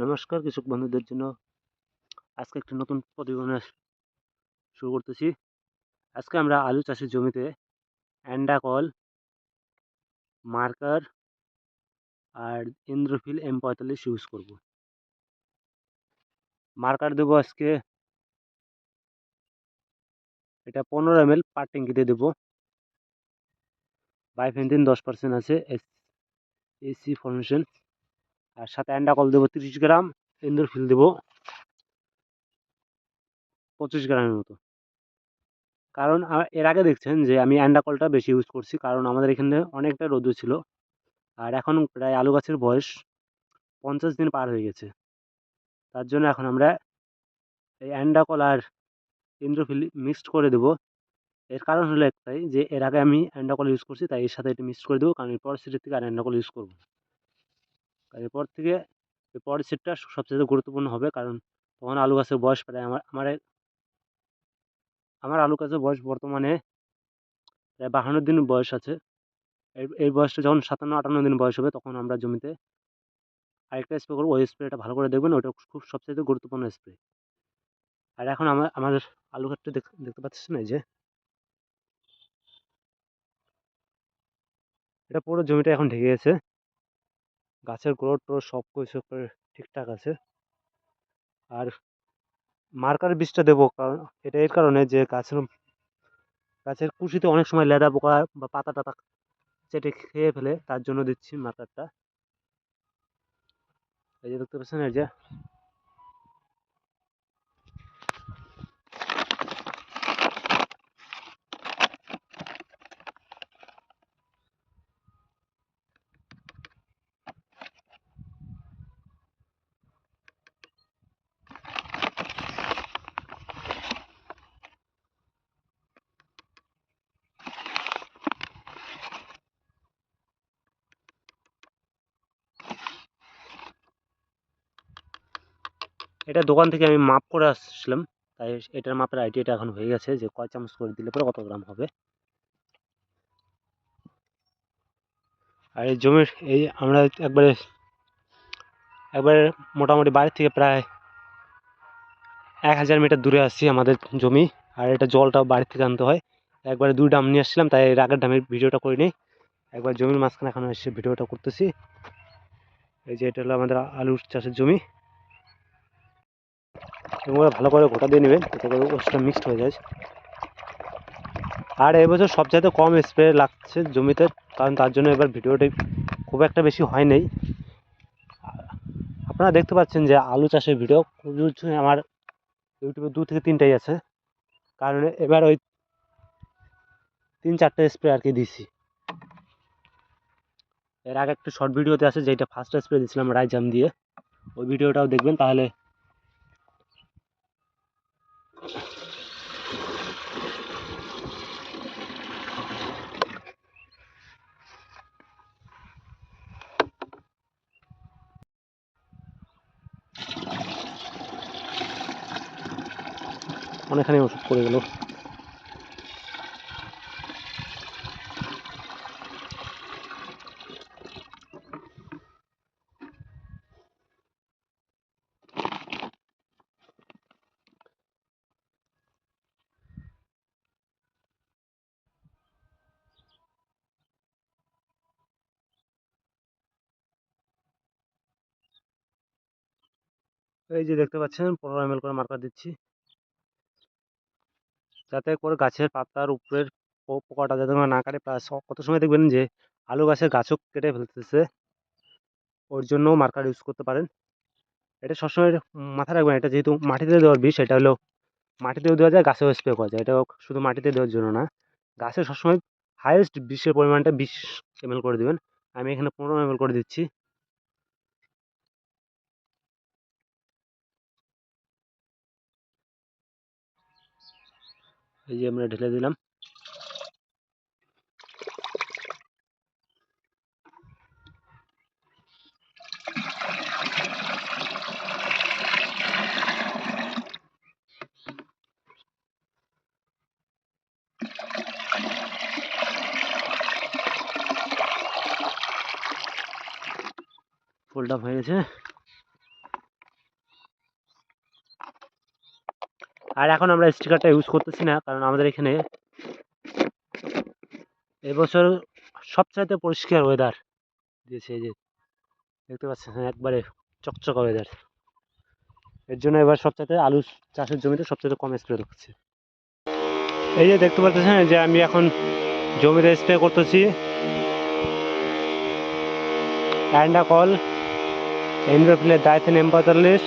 নমস্কার কৃষক বন্ধুদের জন্য আজকে একটি নতুন প্রতিবেদন শুরু করতেছি। আজকে আমরা আলু চাষের জমিতে অ্যান্ডাকল, মার্কার আর ইন্দ্রোফিল M45 ইউজ করব। মার্কার দেবো আজকে এটা 15 ml পার ট্যাঙ্কিতে দেবো। বাইফেন্থিন 10% আছে, এসি ফর্মেশন। আর সাথে অ্যান্ডাকল দেবো 30 গ্রাম, ইন্দ্রোফিল দেবো 25 গ্রামের মতো। কারণ এর আগে দেখছেন যে আমি অ্যান্ডাকলটা বেশি ইউজ করছি, কারণ আমাদের এখানে অনেকটা রোদ ছিল। আর এখন প্রায় আলু গাছের বয়স 50 দিন পার হয়ে গেছে। তার জন্য এখন আমরা এই অ্যান্ডাকল আর ইন্দ্রোফিল মিক্সড করে দেবো। এর কারণ হলো একটাই, যে এর আগে আমি অ্যান্ডাকল ইউজ করছি, তাই এর সাথে এটা মিক্সড করে দেবো। কারণ এরপর সেটের থেকে আর অ্যান্ডাকল ইউজ করবো। কারণ এরপর থেকে পরের সেটটা সবচেয়ে গুরুত্বপূর্ণ হবে, কারণ তখন আলু গাছের বয়স প্রায় আমার আলু গাছের বয়স বর্তমানে প্রায় 52 দিন বয়স আছে। এই বয়সটা যখন 57-58 দিন বয়স হবে, তখন আমরা জমিতে আরেকটা স্প্রে করবো। ওই স্প্রেটা ভালো করে দেখবেন, ওটা খুব সবচেয়ে গুরুত্বপূর্ণ স্প্রে। আর এখন আমাদের আলু ক্ষেতটা দেখতে পাচ্ছেন, এই যে এটা পুরো জমিটা এখন ঢেকে গেছে। গাছের গ্রোথ সব কিছু ঠিকঠাক আছে। আর মার্কার বীজটা দেবো কারণ এটা এর কারণে যে গাছের কুশিতে অনেক সময় লেদা পোকা বা পাতা টাতা চেটে খেয়ে ফেলে, তার জন্য দিচ্ছি মার্কারটা। এই যে দেখতে পাচ্ছেন, এই যে এটা দোকান থেকে আমি মাপ করে আসছিলাম, তাই এটার মাপের আইডিয়াটা এখন হয়ে গেছে যে কয় চামচ করে দিলে পরে কত গ্রাম হবে। আর এই জমির আমরা একবারে মোটামুটি বাড়ি থেকে প্রায় 1000 মিটার দূরে আসছি আমাদের জমি। আর এটা জলটাও বাড়ি থেকে আনতে হয়। একবারে 2 ডাম নিয়ে আসছিলাম, তাই এর আগের ডামের ভিডিওটা করিনি। একবার জমির মাঝখানে এখন এসে ভিডিওটা করতেছি। এই যে এটা হলো আমাদের আলু চাষের জমি। এবং ভালো করে গোটা দিয়ে নেবেন, যাতে করে ওষুধটা মিক্সড হয়ে যায়। আর এবছর সবচাইতে কম স্প্রে লাগছে জমিতে, কারণ তার জন্য এবার ভিডিওটি খুব একটা বেশি হয় নাই। আপনারা দেখতে পাচ্ছেন যে আলু চাষের ভিডিও আমার ইউটিউবে 2 থেকে 3টাই আছে, কারণ এবার ওই 3-4টে স্প্রে আর কি দিছি। এর আগে একটা শর্ট ভিডিওতে আছে যেটা ফার্স্ট স্প্রে দিয়েছিলাম রাইজাম দিয়ে, ওই ভিডিওটাও দেখবেন, তাহলে অনেকখানি ওষুধ পড়ে গেল। এই যে দেখতে পাচ্ছেন 15 ml করে মার্কার দিচ্ছি, যাতে করে গাছের পাতার উপরের পোকাটা যাতে না কাটে। প্লাস কত সময় দেখবেন যে আলু গাছের গাছও কেটে ফেলতেছে, ওর জন্য মার্কার ইউজ করতে পারেন। এটা সবসময় মাথায় রাখবেন, এটা যেহেতু মাটিতে দেওয়ার বিষ, এটা হলো মাটিতেও দেওয়া যায়, গাছেও স্প্রে করা যায়। এটা শুধু মাটিতে দেওয়ার জন্য না, গাছে সবসময় হাইয়েস্ট বিষের পরিমাণটা 20 ml করে দেবেন। আমি এখানে 15 ml করে দিচ্ছি। এই যে আমরা ঢেলে দিলাম। ফুল ডাব হয়ে গেছে। আর এখন আমরা স্টিকারটা ইউজ করতেছি না, কারণ আমাদের এখানে এবছর সবচাইতে পরিষ্কার ওয়েদার দিয়েছে। এই যে দেখতে পাচ্ছেন একবারে চকচকা ওয়েদার। এর জন্য এবার সবচাইতে আলু চাষের জমিতে সবচাইতে কম স্প্রে হচ্ছে। এই যে দেখতে পাচ্ছেন যে আমি এখন জমিতে স্প্রে করতেছি অ্যান্ডাকল, এনভেপ্লের ডাইথেন M45,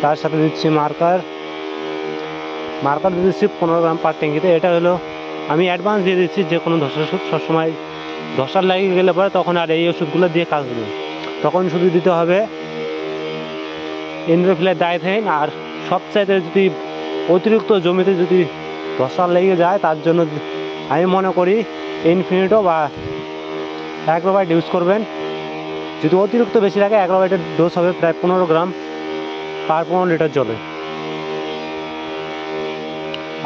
তার সাথে দিচ্ছি মার্কার দিচ্ছি 15 গ্রাম পার ট্যাঙ্কিতে। এটা হলো আমি অ্যাডভান্স দিয়ে দিচ্ছি, যে কোনো ধসার ওষুধ সবসময় ধসার লাগিয়ে গেলে পরে তখন আর এই ওষুধগুলো দিয়ে কাজ নেই, তখন শুধু দিতে হবে এনভেপ্লের ডাইথেন। আর সবচাইতে যদি অতিরিক্ত জমিতে যদি ধসার লেগে যায়, তার জন্য আমি মনে করি ইনফিনিটো বা অ্যাগ্রোবাইট ইউজ করবেন। যদি অতিরিক্ত বেশি লাগে, অ্যাগ্রোবাইটের ডোজ হবে প্রায় 15 গ্রাম পার 15 লিটার জলে।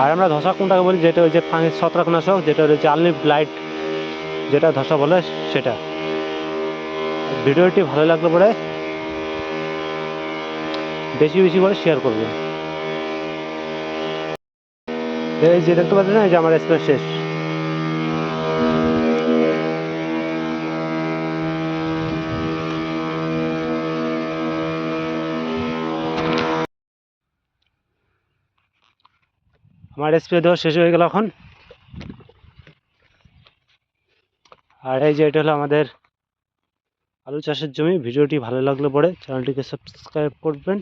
আর আমরা ধসা কোনটাকে বলি, যেটা ওই যে ছত্রাকনাশক, যেটা হচ্ছে আলনিভ লাইট, যেটা ধসা বলে সেটা। ভিডিওটি ভালো লাগলে পরে বেশি বেশি করে শেয়ার করবেন। এই যে দেখতে পাচ্ছেন এই যে আমার স্প্রে শেষ। আমার স্প্রে দেওয়া শেষ হয়ে গেল এখন। আর এই যে এটা হলো আমাদের আলু চাষের জমি। ভিডিওটি ভালো লাগলে পরে চ্যানেলটিকে সাবস্ক্রাইব করবেন,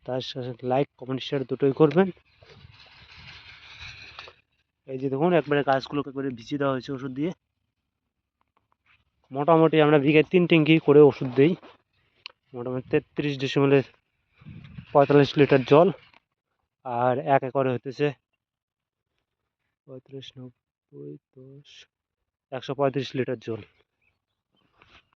তার সাথে লাইক কমেন্ট শেয়ার দুটোই করবেন। এই যে দেখুন একবারে গাছগুলোকে একবারে ভিজিয়ে দেওয়া হয়েছে ওষুধ দিয়ে। মোটামুটি আমরা বিঘায় 3 ট্যাঙ্কি করে ওষুধ দিই, মোটামুটি 33 ডিসিমেলের 45 লিটার জল। আর 1 একরে হতেছে 35, 90, 10, 135 লিটার জল।